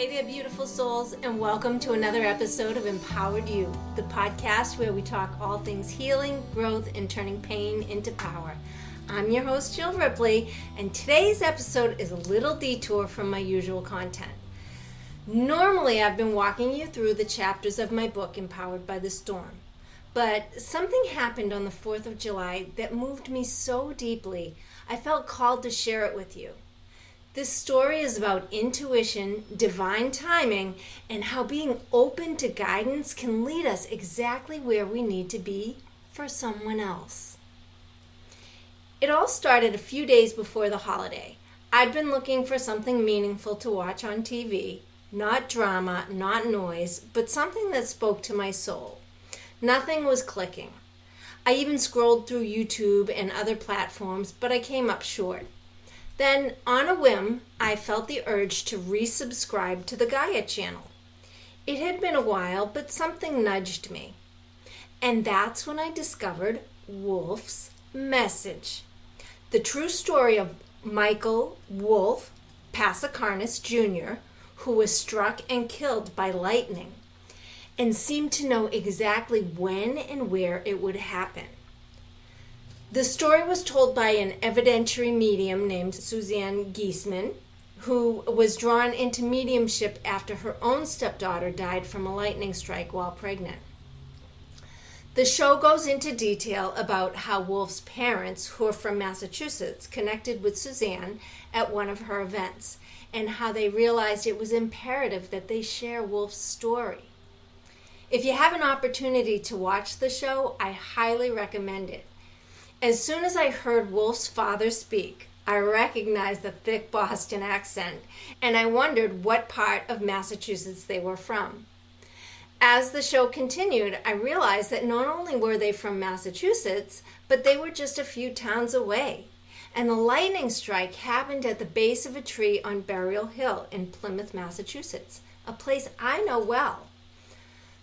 Hey there, beautiful souls, and welcome to another episode of Empowered You, the podcast where we talk all things healing, growth, and turning pain into power. I'm your host, Jill Ripley, and today's episode is a little detour from my usual content. Normally, I've been walking you through the chapters of my book, Empowered by the Storm, but something happened on the 4th of July that moved me so deeply, I felt called to share it with you. This story is about intuition, divine timing, and how being open to guidance can lead us exactly where we need to be for someone else. It all started a few days before the holiday. I'd been looking for something meaningful to watch on TV, not drama, not noise, but something that spoke to my soul. Nothing was clicking. I even scrolled through YouTube and other platforms, but I came up short. Then, on a whim, I felt the urge to resubscribe to the Gaia channel. It had been a while, but something nudged me. And that's when I discovered Wolf's Message. The true story of Michael Wolf Passacarnis Jr., who was struck and killed by lightning, and seemed to know exactly when and where it would happen. The story was told by an evidentiary medium named Suzanne Giesemann, who was drawn into mediumship after her own stepdaughter died from a lightning strike while pregnant. The show goes into detail about how Wolf's parents, who are from Massachusetts, connected with Suzanne at one of her events, and how they realized it was imperative that they share Wolf's story. If you have an opportunity to watch the show, I highly recommend it. As soon as I heard Wolf's father speak, I recognized the thick Boston accent, and I wondered what part of Massachusetts they were from. As the show continued, I realized that not only were they from Massachusetts, but they were just a few towns away. And the lightning strike happened at the base of a tree on Burial Hill in Plymouth, Massachusetts, a place I know well.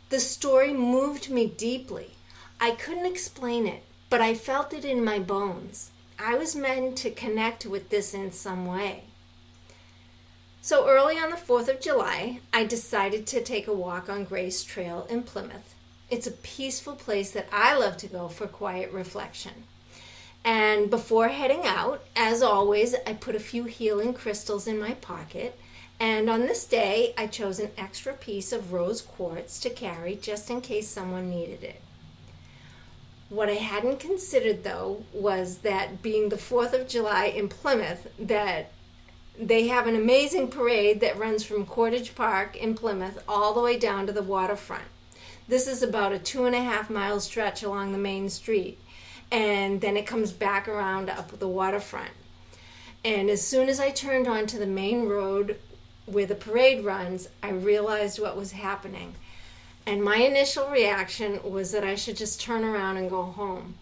The story moved me deeply. I couldn't explain it, but I felt it in my bones. I was meant to connect with this in some way. So early on the 4th of July, I decided to take a walk on Grace Trail in Plymouth. It's a peaceful place that I love to go for quiet reflection. And before heading out, as always, I put a few healing crystals in my pocket. And on this day, I chose an extra piece of rose quartz to carry just in case someone needed it. What I hadn't considered, though, was that being the 4th of July in Plymouth, that they have an amazing parade that runs from Cordage Park in Plymouth all the way down to the waterfront. This is about a 2.5-mile stretch along the main street, and then it comes back around up the waterfront. And as soon as I turned onto the main road where the parade runs, I realized what was happening. And my initial reaction was that I should just turn around and go home.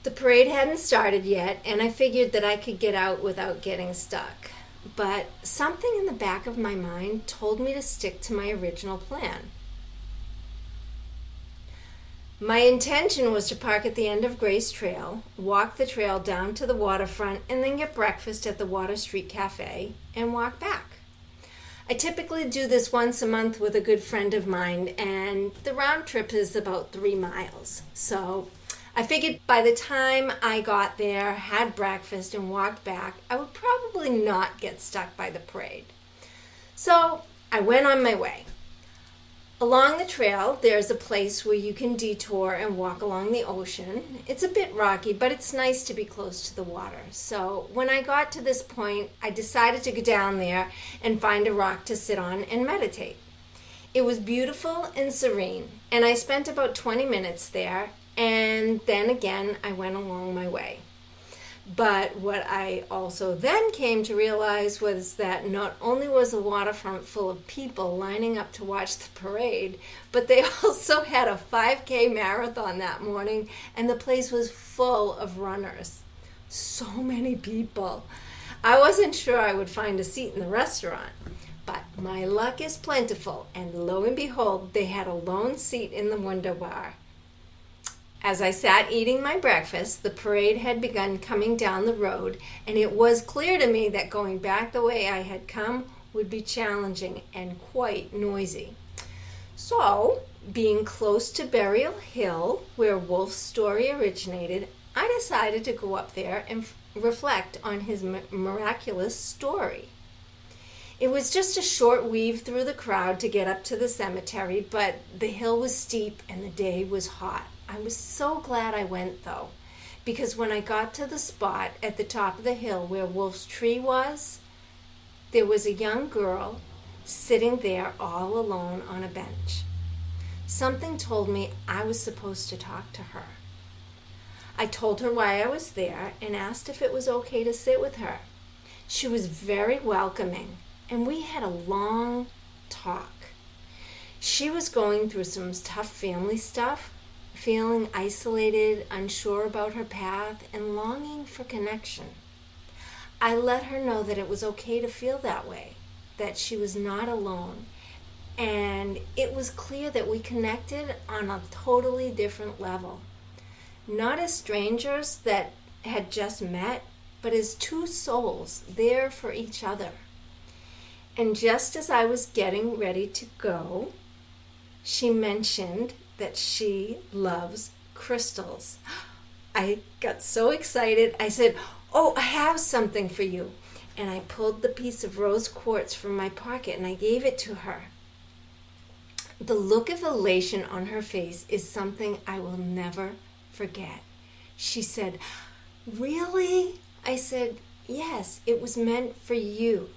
The parade hadn't started yet, and I figured that I could get out without getting stuck. But something in the back of my mind told me to stick to my original plan. My intention was to park at the end of Grace Trail, walk the trail down to the waterfront, and then get breakfast at the Water Street Cafe and walk back. I typically do this once a month with a good friend of mine, and the round trip is about 3 miles. So I figured by the time I got there, had breakfast, and walked back, I would probably not get stuck by the parade. So I went on my way. Along the trail, there's a place where you can detour and walk along the ocean. It's a bit rocky, but it's nice to be close to the water. So when I got to this point, I decided to go down there and find a rock to sit on and meditate. It was beautiful and serene, and I spent about 20 minutes there, and then again, I went along my way. But what I also then came to realize was that not only was the waterfront full of people lining up to watch the parade, but they also had a 5K marathon that morning, and the place was full of runners. So many people. I wasn't sure I would find a seat in the restaurant, but my luck is plentiful, and lo and behold, they had a lone seat in the window bar. As I sat eating my breakfast, the parade had begun coming down the road, and it was clear to me that going back the way I had come would be challenging and quite noisy. So, being close to Burial Hill, where Wolf's story originated, I decided to go up there and reflect on his miraculous story. It was just a short weave through the crowd to get up to the cemetery, but the hill was steep and the day was hot. I was so glad I went, though, because when I got to the spot at the top of the hill where Wolf's tree was, there was a young girl sitting there all alone on a bench. Something told me I was supposed to talk to her. I told her why I was there and asked if it was okay to sit with her. She was very welcoming, and we had a long talk. She was going through some tough family stuff, feeling isolated, unsure about her path, and longing for connection. I let her know that it was okay to feel that way, that she was not alone, and it was clear that we connected on a totally different level. Not as strangers that had just met, but as two souls there for each other. And just as I was getting ready to go, she mentioned that she loves crystals. I got so excited. I said, "Oh, I have something for you." And I pulled the piece of rose quartz from my pocket and I gave it to her. The look of elation on her face is something I will never forget. She said, "Really?" I said, "Yes, it was meant for you."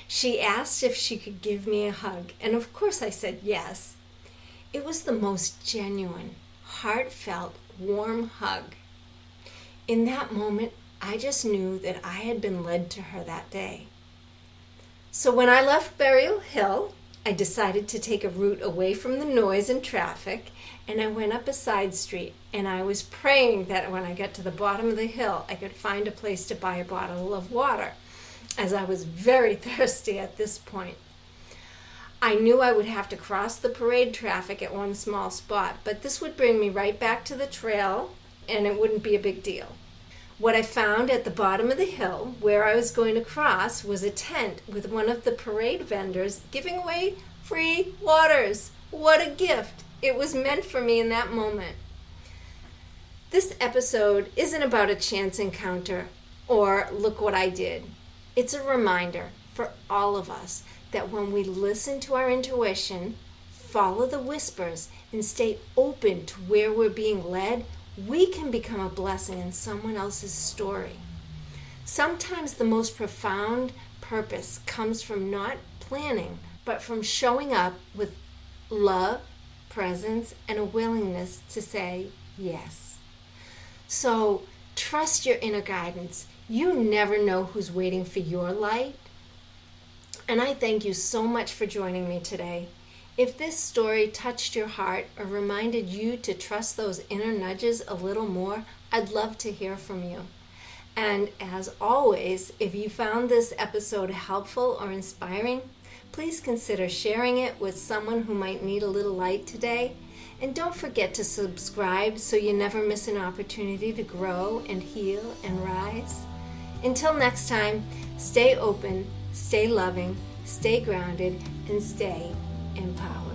She asked if she could give me a hug, and of course I said yes. It was the most genuine, heartfelt, warm hug. In that moment, I just knew that I had been led to her that day. So when I left Burial Hill, I decided to take a route away from the noise and traffic, and I went up a side street, and I was praying that when I got to the bottom of the hill, I could find a place to buy a bottle of water, as I was very thirsty at this point. I knew I would have to cross the parade traffic at one small spot, but this would bring me right back to the trail, and it wouldn't be a big deal. What I found at the bottom of the hill, where I was going to cross, was a tent with one of the parade vendors giving away free waters. What a gift! It was meant for me in that moment. This episode isn't about a chance encounter or look what I did. It's a reminder for all of us that when we listen to our intuition, follow the whispers, and stay open to where we're being led, we can become a blessing in someone else's story. Sometimes the most profound purpose comes from not planning, but from showing up with love, presence, and a willingness to say yes. So trust your inner guidance. You never know who's waiting for your light. And I thank you so much for joining me today. If this story touched your heart or reminded you to trust those inner nudges a little more, I'd love to hear from you. And as always, if you found this episode helpful or inspiring, please consider sharing it with someone who might need a little light today. And don't forget to subscribe so you never miss an opportunity to grow and heal and rise. Until next time, stay open, stay loving, stay grounded, and stay empowered.